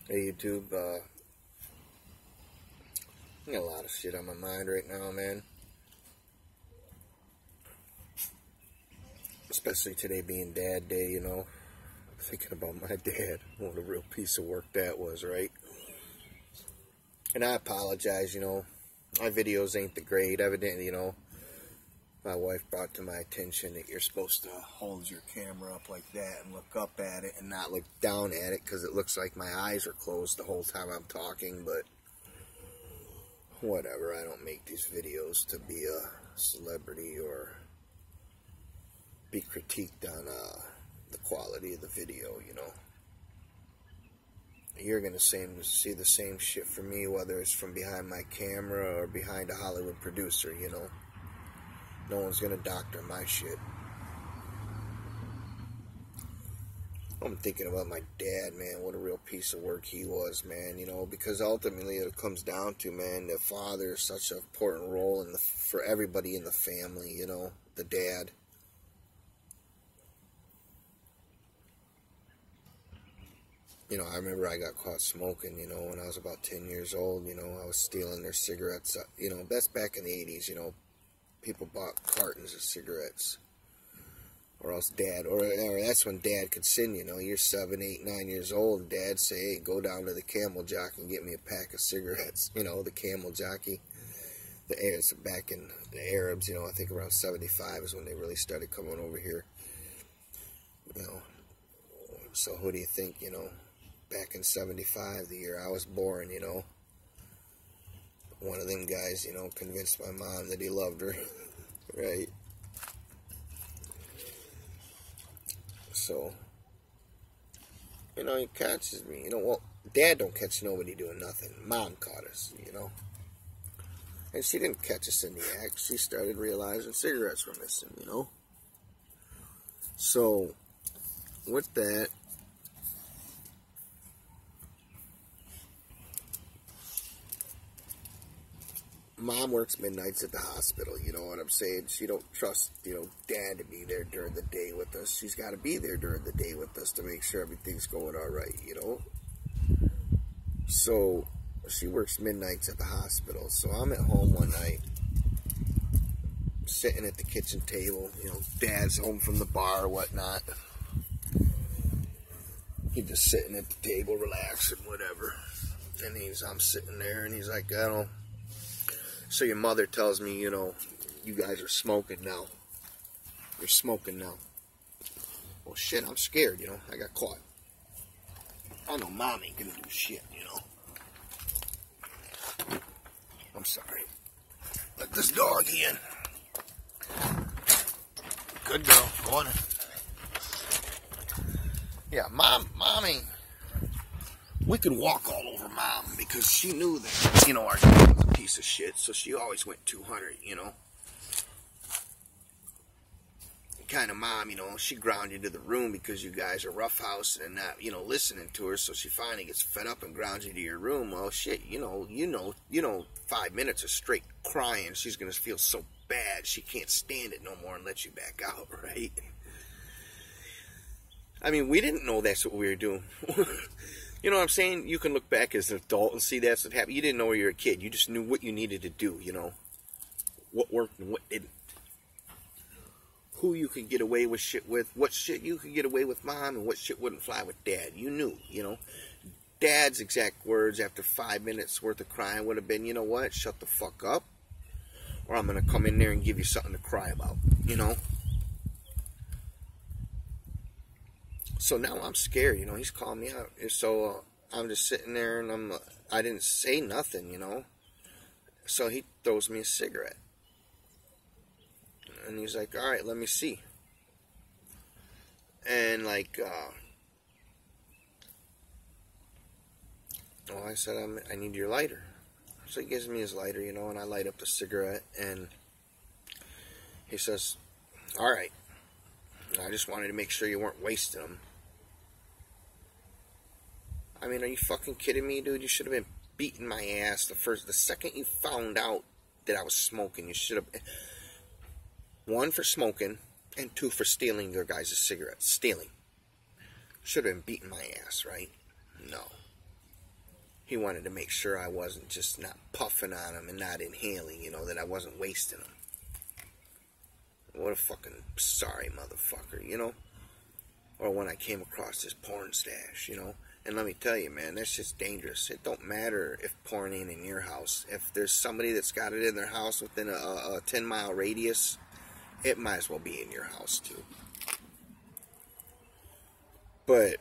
Hey YouTube, I got a lot of shit on my mind right now, man. Especially today being Dad Day, you know. Thinking about my dad. What a real piece of work that was, right? And I apologize, you know. My videos ain't the great. Evidently, you know, my wife brought to my attention that you're supposed to hold your camera up like that and look up at it and not look down at it because it looks like my eyes are closed the whole time I'm talking, but whatever. I don't make these videos to be a celebrity or be critiqued on the quality of the video, you know. You're going to see the same shit from me, whether it's from behind my camera or behind a Hollywood producer, you know. No one's going to doctor my shit. I'm thinking about my dad, man. What a real piece of work he was, man. You know, because ultimately it comes down to, man, the father is such an important role for everybody in the family, you know, the dad. You know, I remember I got caught smoking, you know, when I was about 10 years old. You know, I was stealing their cigarettes. You know, that's back in the 80s, you know. People bought cartons of cigarettes. Or else Dad, or that's when Dad could send, you know. You're 7, 8, 9 years old, and Dad say, hey, go down to the Camel Jockey and get me a pack of cigarettes. You know, the Camel Jockey. It's back in the Arabs, you know, I think around 75 is when they really started coming over here. You know, so who do you think, you know, back in 75, the year I was born, you know, one of them guys, you know, convinced my mom that he loved her, right? So, you know, he catches me, you know, well, Dad don't catch nobody doing nothing. Mom caught us, you know. And she didn't catch us in the act. She started realizing cigarettes were missing, you know. So, with that, Mom works midnights at the hospital, you know what I'm saying? She don't trust, you know, Dad to be there during the day with us. She's got to be there during the day with us to make sure everything's going all right, you know? So, she works midnights at the hospital. So, I'm at home one night, sitting at the kitchen table, you know, Dad's home from the bar or whatnot. He's just sitting at the table, relaxing, whatever. And I'm sitting there, and he's like, I don't. So your mother tells me, you know, you guys are smoking now. You're smoking now. Well, shit, I'm scared, you know. I got caught. I know Mom ain't gonna do shit, you know. I'm sorry. Let this dog in. Good girl. Go on in. Yeah, Mommy. We could walk all over Mom because she knew that, you know, our dad was a piece of shit, so she always went 200, you know. Kind of Mom, you know, she ground you to the room because you guys are roughhousing and not, you know, listening to her, so she finally gets fed up and grounds you to your room. Well, shit, you know, 5 minutes of straight crying, she's going to feel so bad she can't stand it no more and let you back out, right? I mean, we didn't know that's what we were doing. You know what I'm saying? You can look back as an adult and see that's what happened. You didn't know you were a kid. You just knew what you needed to do, you know. What worked and what didn't. Who you could get away with shit with. What shit you could get away with Mom and what shit wouldn't fly with Dad. You knew, you know. Dad's exact words after 5 minutes worth of crying would have been, you know what? Shut the fuck up. Or I'm going to come in there and give you something to cry about, you know. So now I'm scared, you know, he's calling me out. So I'm just sitting there and I didn't say nothing, you know. So he throws me a cigarette. And he's like, all right, let me see. And like, I said, I need your lighter. So he gives me his lighter, you know, and I light up the cigarette. And he says, all right. I just wanted to make sure you weren't wasting them. I mean, are you fucking kidding me, dude? You should have been beating my ass the second you found out that I was smoking. You should have been, 1 for smoking, and 2 for stealing your guys' cigarettes. Stealing. Should have been beating my ass, right? No. He wanted to make sure I wasn't just not puffing on them and not inhaling, you know, that I wasn't wasting them. What a fucking sorry motherfucker, you know? Or when I came across this porn stash, you know? And let me tell you, man, that's just dangerous. It don't matter if porn ain't in your house. If there's somebody that's got it in their house within a 10-mile radius, it might as well be in your house, too. But,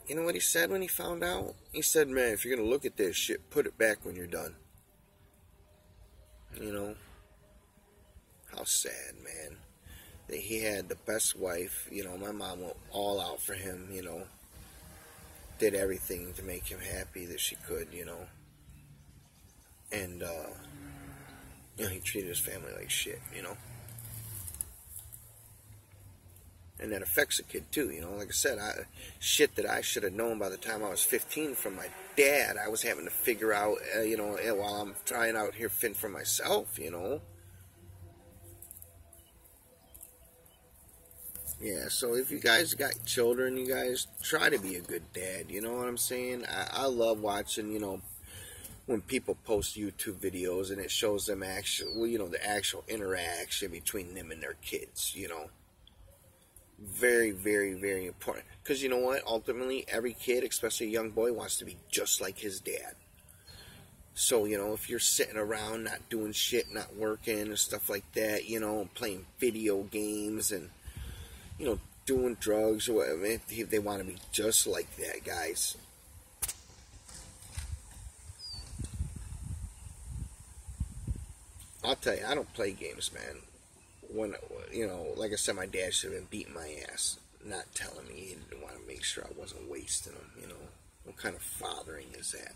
you know what he said when he found out? He said, man, if you're going to look at this shit, put it back when you're done. You know? How sad, man. That he had the best wife. You know, my mom went all out for him, you know. Did everything to make him happy that she could, you know. And, you know, he treated his family like shit, you know. And that affects a kid too, you know. Like I said, shit that I should have known by the time I was 15 from my dad, I was having to figure out, you know, while I'm trying out here fend for myself, you know. Yeah, so if you guys got children, you guys try to be a good dad, you know what I'm saying? I love watching, you know, when people post YouTube videos and it shows them well, you know, the actual interaction between them and their kids, you know. Very, very, very important. Because you know what? Ultimately, every kid, especially a young boy, wants to be just like his dad. So, you know, if you're sitting around not doing shit, not working and stuff like that, you know, playing video games and, you know, doing drugs or whatever, they want to be just like that, guys. I'll tell you, I don't play games, man. When, you know, like I said, my dad should have been beating my ass, not telling me. He didn't want to make sure I wasn't wasting them, you know. What kind of fathering is that?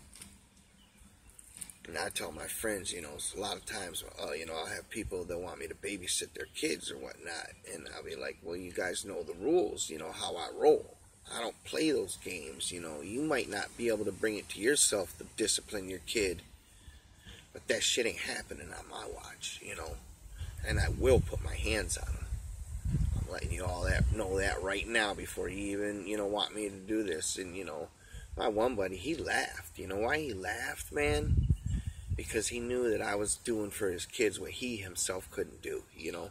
And I tell my friends, you know, a lot of times, you know, I'll have people that want me to babysit their kids or whatnot, and I'll be like, well, you guys know the rules, you know, how I roll. I don't play those games, you know. You might not be able to bring it to yourself to discipline your kid, but that shit ain't happening on my watch, you know. And I will put my hands on them. I'm letting you all know that right now before you even, you know, want me to do this. And, you know, my one buddy, he laughed. You know why he laughed, man? Because he knew that I was doing for his kids what he himself couldn't do, you know.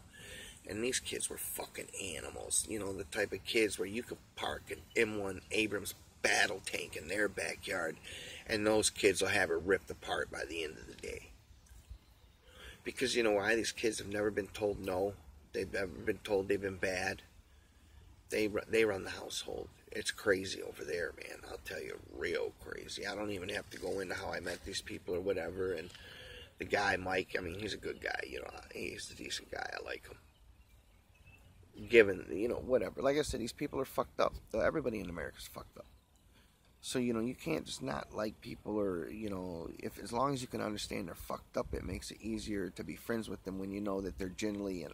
And these kids were fucking animals. You know, the type of kids where you could park an M1 Abrams battle tank in their backyard and those kids will have it ripped apart by the end of the day. Because you know why? These kids have never been told no. They've never been told they've been bad. They run the household. It's crazy over there, man. I'll tell you, real crazy. I don't even have to go into how I met these people or whatever. And the guy, Mike, I mean, he's a good guy. You know, he's a decent guy. I like him. Given, you know, whatever. Like I said, these people are fucked up. Everybody in America's fucked up. So, you know, you can't just not like people or, you know, as long as you can understand they're fucked up, it makes it easier to be friends with them when you know that they're generally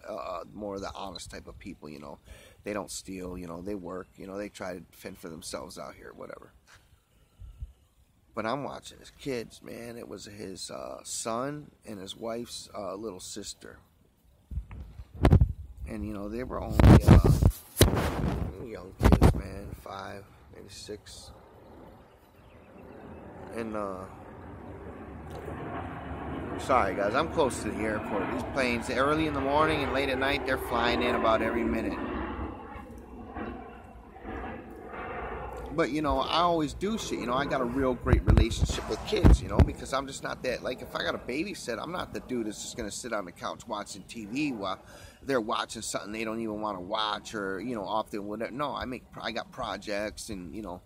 more of the honest type of people, you know. They don't steal, you know, they work, you know, they try to fend for themselves out here, whatever. But I'm watching his kids, man. It was his son and his wife's little sister. And, you know, they were only young kids, man, 5, maybe 6. And, sorry guys, I'm close to the airport. These planes, early in the morning and late at night, they're flying in about every minute. But, you know, I always do shit. You know, I got a real great relationship with kids, you know, because I'm just not that, like, if I got a babysit, I'm not the dude that's just going to sit on the couch watching TV while they're watching something they don't even want to watch or, you know, off the whatever. No, I got projects and, you know,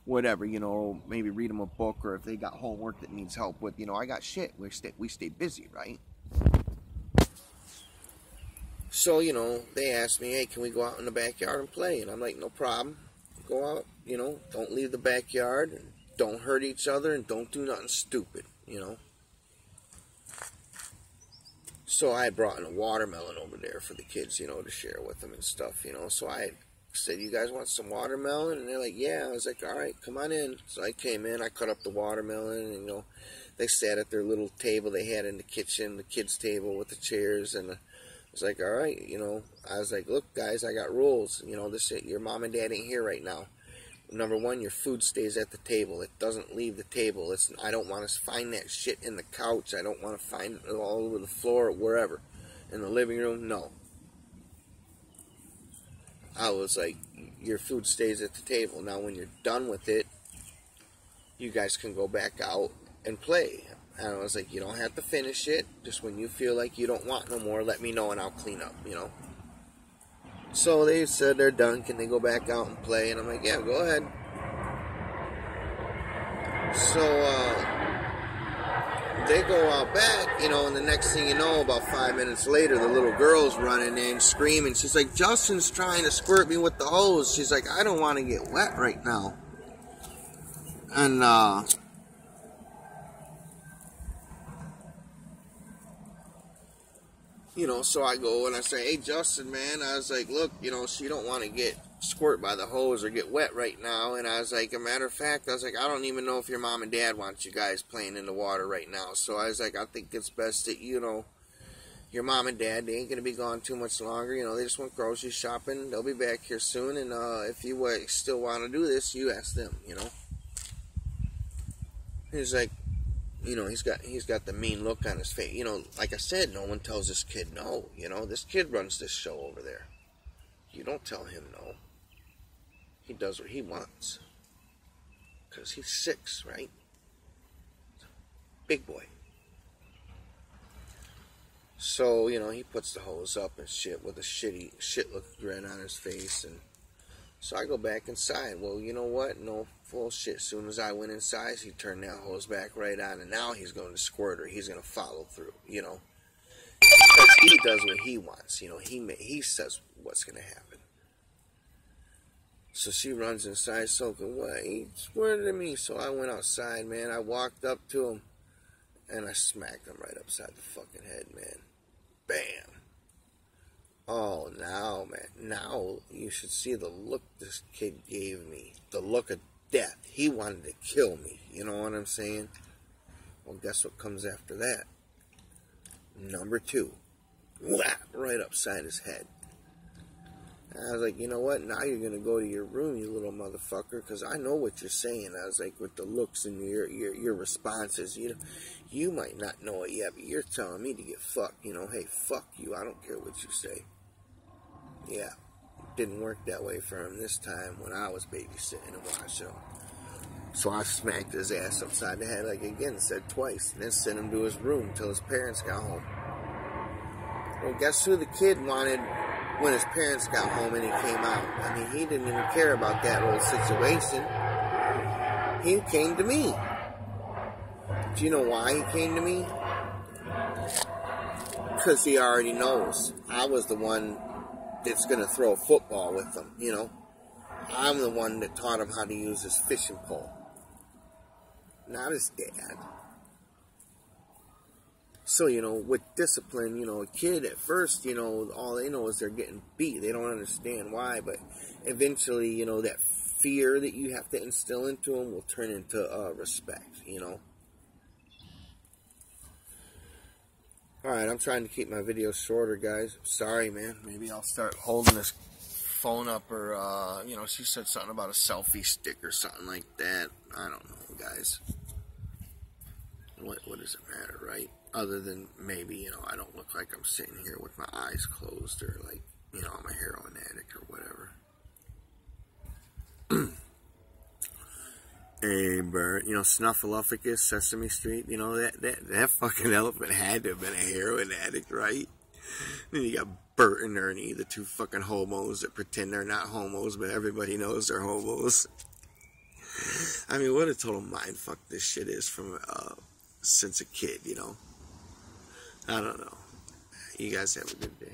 whatever, you know, maybe read them a book, or if they got homework that needs help with, you know, I got shit. We stay busy, right? So, you know, they asked me, hey, can we go out in the backyard and play? And I'm like, no problem. Go out, you know, don't leave the backyard, and don't hurt each other, and don't do nothing stupid, you know. So I had brought in a watermelon over there for the kids, you know, to share with them and stuff, you know. So I said, you guys want some watermelon? And they're like, yeah. I was like, all right, come on in. So I came in, I cut up the watermelon, and, you know, they sat at their little table they had in the kitchen, the kids' table with the chairs, and I was like, all right, you know, I was like, look, guys, I got rules. You know, your mom and dad ain't here right now. number one, your food stays at the table. It doesn't leave the table. I don't want to find that shit in the couch. I don't want to find it all over the floor or wherever. In the living room, no. I was like, your food stays at the table. Now, when you're done with it, you guys can go back out and play. And I was like, you don't have to finish it. Just when you feel like you don't want no more, let me know and I'll clean up, you know. So they said they're done. Can they go back out and play? And I'm like, yeah, go ahead. So they go out back, you know, and the next thing you know, about 5 minutes later, the little girl's running in screaming. She's like, Justin's trying to squirt me with the hose. She's like, I don't want to get wet right now. And you know, so I go and I say, hey, Justin, man, I was like, look, you know, she don't want to get squirt by the hose or get wet right now. And I was like, a matter of fact, I was like, I don't even know if your mom and dad want you guys playing in the water right now. So I was like, I think it's best that, you know, your mom and dad, they ain't going to be gone too much longer. You know, they just went grocery shopping. They'll be back here soon. And if you still want to do this, you ask them, you know. He's like, you know, he's got the mean look on his face. You know, like I said, no one tells this kid no. You know, this kid runs this show over there. You don't tell him no. He does what he wants. Because he's 6, right? Big boy. So, you know, he puts the hose up and shit with a shit-looking grin on his face. And so I go back inside. Well, you know what? No bullshit. As soon as I went inside, he turned that hose back right on. And now he's going to squirt her. He's going to follow through, you know. Because he does what he wants. You know, he says what's going to happen. So she runs inside soaking wet. He squirted at me. So I went outside, man. I walked up to him. And I smacked him right upside the fucking head, man. Bam. Oh, now, man. Now you should see the look this kid gave me. The look of death. He wanted to kill me. You know what I'm saying? Well, guess what comes after that? Number 2. Whap! Right upside his head. And I was like, you know what? Now you're going to go to your room, you little motherfucker, because I know what you're saying. I was like, with the looks and your responses, you might not know it yet, but you're telling me to get fucked. You know, hey, fuck you. I don't care what you say. Yeah. It didn't work that way for him this time when I was babysitting and watching him. So I smacked his ass upside the head, like again, said twice, and then sent him to his room until his parents got home. Well, guess who the kid wanted when his parents got home and he came out? I mean, he didn't even care about that whole situation. He came to me. Do you know why he came to me? Because he already knows. I was the one that's going to throw a football with him, you know. I'm the one that taught him how to use his fishing pole. Not his dad. So, you know, with discipline, you know, a kid at first, you know, all they know is they're getting beat. They don't understand why, but eventually, you know, that fear that you have to instill into them will turn into respect, you know. Alright, I'm trying to keep my videos shorter, guys. Sorry, man. Maybe I'll start holding this phone up or, you know, she said something about a selfie stick or something like that. I don't know, guys. What does it matter, right? Other than maybe, you know, I don't look like I'm sitting here with my eyes closed or like, you know, I'm a heroin addict or whatever. Hey, Bert, you know, Snuffleupagus, Sesame Street, you know, that fucking elephant had to have been a heroin addict, right? Then you got Bert and Ernie, the 2 fucking homos that pretend they're not homos, but everybody knows they're homos. I mean, what a total mindfuck this shit is from since a kid, you know. I don't know. You guys have a good day.